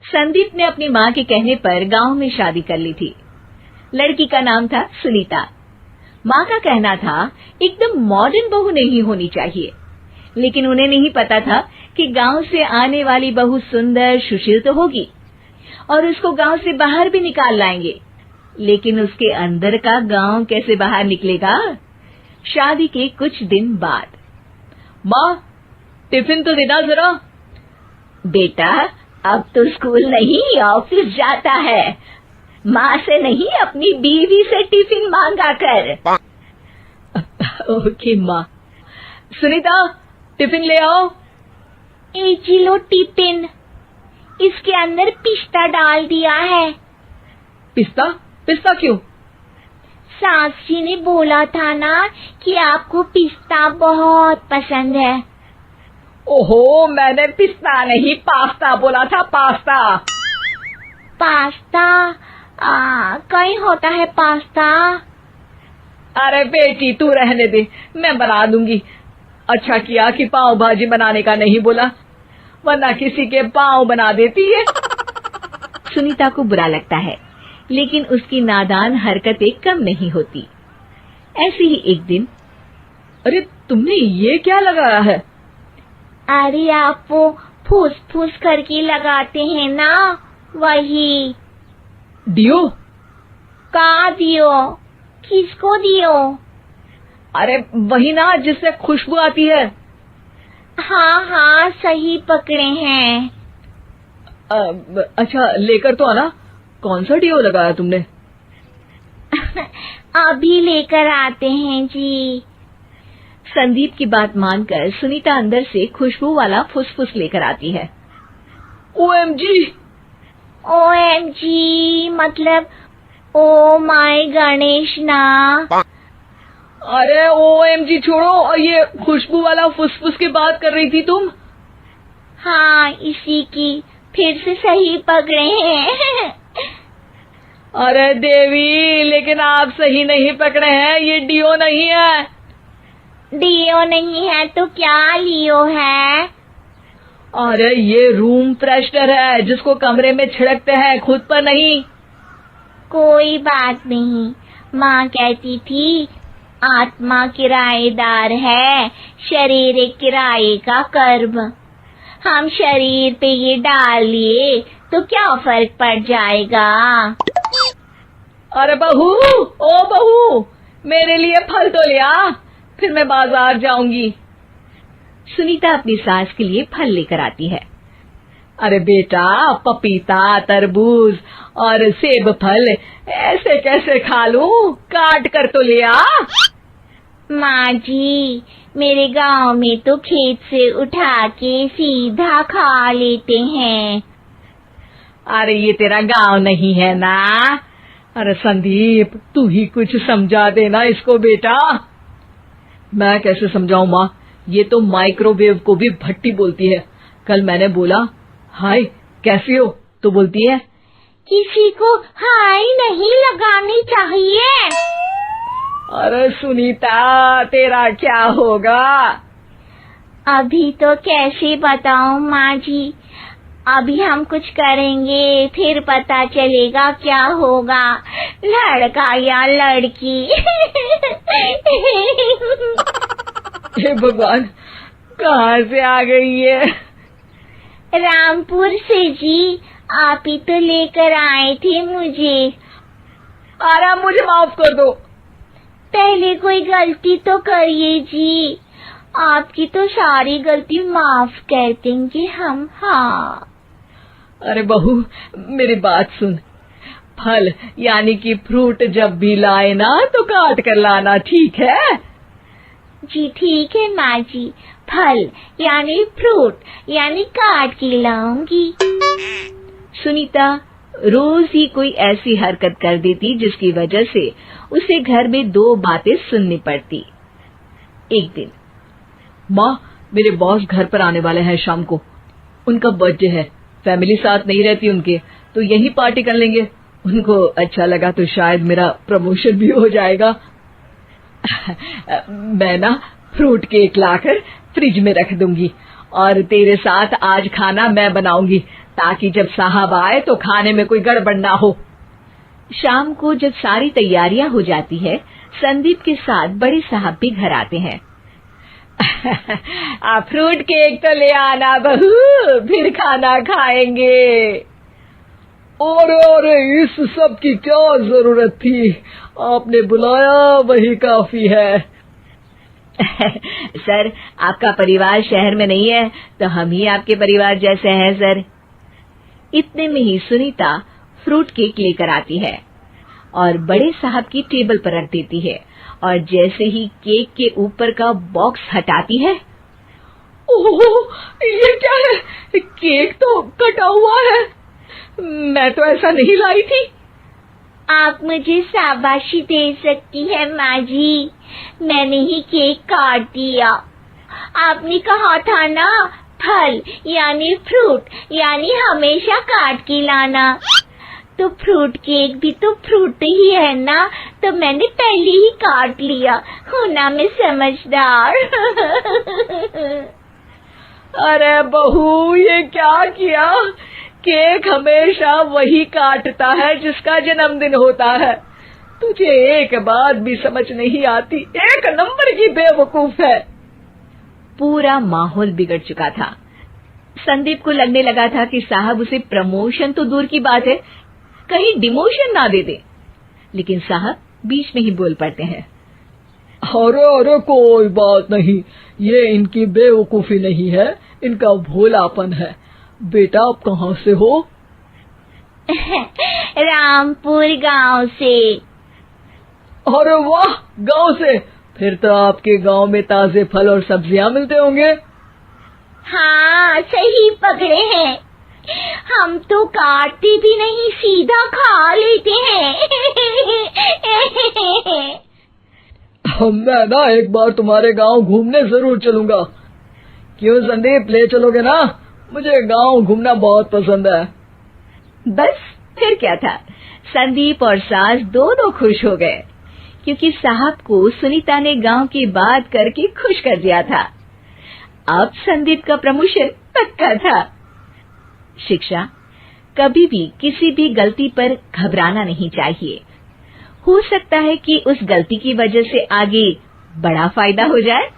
संदीप ने अपनी माँ के कहने पर गांव में शादी कर ली थी। लड़की का नाम था सुनीता। माँ का कहना था एकदम मॉडर्न बहू नहीं होनी चाहिए, लेकिन उन्हें नहीं पता था कि गांव से आने वाली बहू सुंदर सुशील तो होगी और उसको गांव से बाहर भी निकाल लाएंगे, लेकिन उसके अंदर का गांव कैसे बाहर निकलेगा। शादी के कुछ दिन बाद, माँ टिफिन तो देना जरा। बेटा अब तो स्कूल नहीं ऑफिस जाता है, माँ से नहीं अपनी बीवी से टिफिन मांगा कर। ओके माँ। सुनीता टिफिन ले आओ। एक किलो टिफिन, इसके अंदर पिस्ता डाल दिया है। पिस्ता? पिस्ता क्यों? सास जी ने बोला था ना कि आपको पिस्ता बहुत पसंद है। ओहो, मैंने पिस्ता नहीं पास्ता बोला था, पास्ता। पास्ता? कहीं होता है पास्ता? अरे बेटी तू रहने दे, मैं बना दूंगी। अच्छा किया कि पाव भाजी बनाने का नहीं बोला, वरना किसी के पाव बना देती है। सुनीता को बुरा लगता है, लेकिन उसकी नादान हरकतें कम नहीं होती। ऐसे ही एक दिन, अरे तुमने ये क्या लगाया है? अरे आप वो फूस फूस करके लगाते हैं ना, वही। डियो? का दियो? किसको दियो? अरे वही ना जिससे खुशबू आती है। हाँ हाँ सही पकड़े हैं। अच्छा लेकर तो आना। कौन सा डियो लगाया तुमने? अभी लेकर आते हैं जी। संदीप की बात मानकर सुनीता अंदर से खुशबू वाला फुसफुस लेकर आती है। ओएमजी! ओएमजी मतलब ओ माय गणेश ना। अरे ओएमजी छोड़ो, और ये खुशबू वाला फुसफुस की बात कर रही थी तुम? हाँ इसी की, फिर से सही पकड़े हैं। अरे देवी, लेकिन आप सही नहीं पकड़े हैं, ये डियो नहीं है। डियो नहीं है तो क्या लियो है? अरे ये रूम फ्रेशनर है, जिसको कमरे में छिड़कते हैं, खुद पर नहीं। कोई बात नहीं, माँ कहती थी आत्मा किराएदार है, शरीर एक किराए का कर्म। हम शरीर पे ये डाल लिए तो क्या फर्क पड़ जाएगा। अरे बहू, ओ बहू, मेरे लिए फल तो ले आ, फिर मैं बाजार जाऊंगी। सुनीता अपनी सास के लिए फल लेकर आती है। अरे बेटा, पपीता, तरबूज और सेब फल ऐसे कैसे खा लूं? काट कर तो ले आ। माँ जी, मेरे गांव में तो खेत से उठा के सीधा खा लेते हैं। अरे ये तेरा गांव नहीं है ना। अरे संदीप, तू ही कुछ समझा देना इसको बेटा। मैं कैसे समझाऊं माँ, ये तो माइक्रोवेव को भी भट्टी बोलती है। कल मैंने बोला हाय कैसी हो, तो बोलती है किसी को हाय नहीं लगानी चाहिए। अरे सुनीता, तेरा क्या होगा? अभी तो कैसे बताऊं माँ जी, अभी हम कुछ करेंगे फिर पता चलेगा क्या होगा, लड़का या लड़की। हे भगवान, कहाँ से आ गई है? रामपुर से जी, आप ही तो लेकर आए थे मुझे। अरे मुझे माफ कर दो। पहले कोई गलती तो करिए जी, आपकी तो सारी गलती माफ कर देंगे हम। हाँ अरे बहू, मेरी बात सुन। फल यानी कि फ्रूट जब भी लाए ना तो काट कर लाना, ठीक है? जी ठीक है माँ जी, फल यानी फ्रूट यानी काट के लाऊंगी। सुनीता रोज ही कोई ऐसी हरकत कर देती जिसकी वजह से उसे घर में दो बातें सुननी पड़ती। एक दिन, माँ मेरे बॉस घर पर आने वाले हैं शाम को, उनका बर्थडे है, फैमिली साथ नहीं रहती उनके, तो यही पार्टी कर लेंगे। उनको अच्छा लगा तो शायद मेरा प्रमोशन भी हो जाएगा। मैं ना फ्रूट केक लाकर फ्रिज में रख दूंगी और तेरे साथ आज खाना मैं बनाऊंगी, ताकि जब साहब आए तो खाने में कोई गड़बड़ ना हो। शाम को जब सारी तैयारियां हो जाती है, संदीप के साथ बड़े साहब भी घर आते हैं। आप फ्रूट केक तो ले आना बहू, फिर खाना खाएंगे। अरे इस सब की क्या जरूरत थी, आपने बुलाया वही काफी है। सर, आपका परिवार शहर में नहीं है तो हम ही आपके परिवार जैसे हैं सर। इतने में ही सुनीता फ्रूट केक लेकर आती है और बड़े साहब की टेबल पर रख देती है, और जैसे ही केक के ऊपर का बॉक्स हटाती है, ओह, ये क्या है? केक तो कटा हुआ है। मैं तो ऐसा नहीं लाई थी। आप मुझे शाबाशी दे सकती है माँ जी, मैंने ही केक काट दिया। आपने कहा था ना, फल यानी फ्रूट यानी हमेशा काट के लाना। तो फ्रूट केक भी तो फ्रूट ही है ना, तो मैंने पहले ही काट लिया। होना मैं समझदार। अरे बहू, ये क्या किया? केक हमेशा वही काटता है जिसका जन्मदिन होता है। तुझे एक बात भी समझ नहीं आती, एक नंबर की बेवकूफ है। पूरा माहौल बिगड़ चुका था। संदीप को लगने लगा था कि साहब उसे प्रमोशन तो दूर की बात है, कहीं डिमोशन ना दे दे। लेकिन साहब बीच में ही बोल पड़ते हैं। अरे कोई बात नहीं, ये इनकी बेवकूफी नहीं है, इनका भोलापन है। बेटा आप कहाँ से हो? रामपुर गांव से। अरे वाह, गांव से? फिर तो आपके गांव में ताजे फल और सब्जियां मिलते होंगे। हाँ, सही पकड़े हैं। हम तो काटते भी नहीं, सीधा खा लेते हैं। मैं ना एक बार तुम्हारे गांव घूमने जरूर चलूंगा। क्यों संदीप, ले चलोगे ना? मुझे गांव घूमना बहुत पसंद है। बस फिर क्या था, संदीप और सास दोनों खुश हो गए, क्योंकि साहब को सुनीता ने गांव की बात करके खुश कर दिया था। अब संदीप का प्रमोशन पक्का था। शिक्षा, कभी भी किसी भी गलती पर घबराना नहीं चाहिए। हो सकता है कि उस गलती की वजह से आगे बड़ा फायदा हो जाए।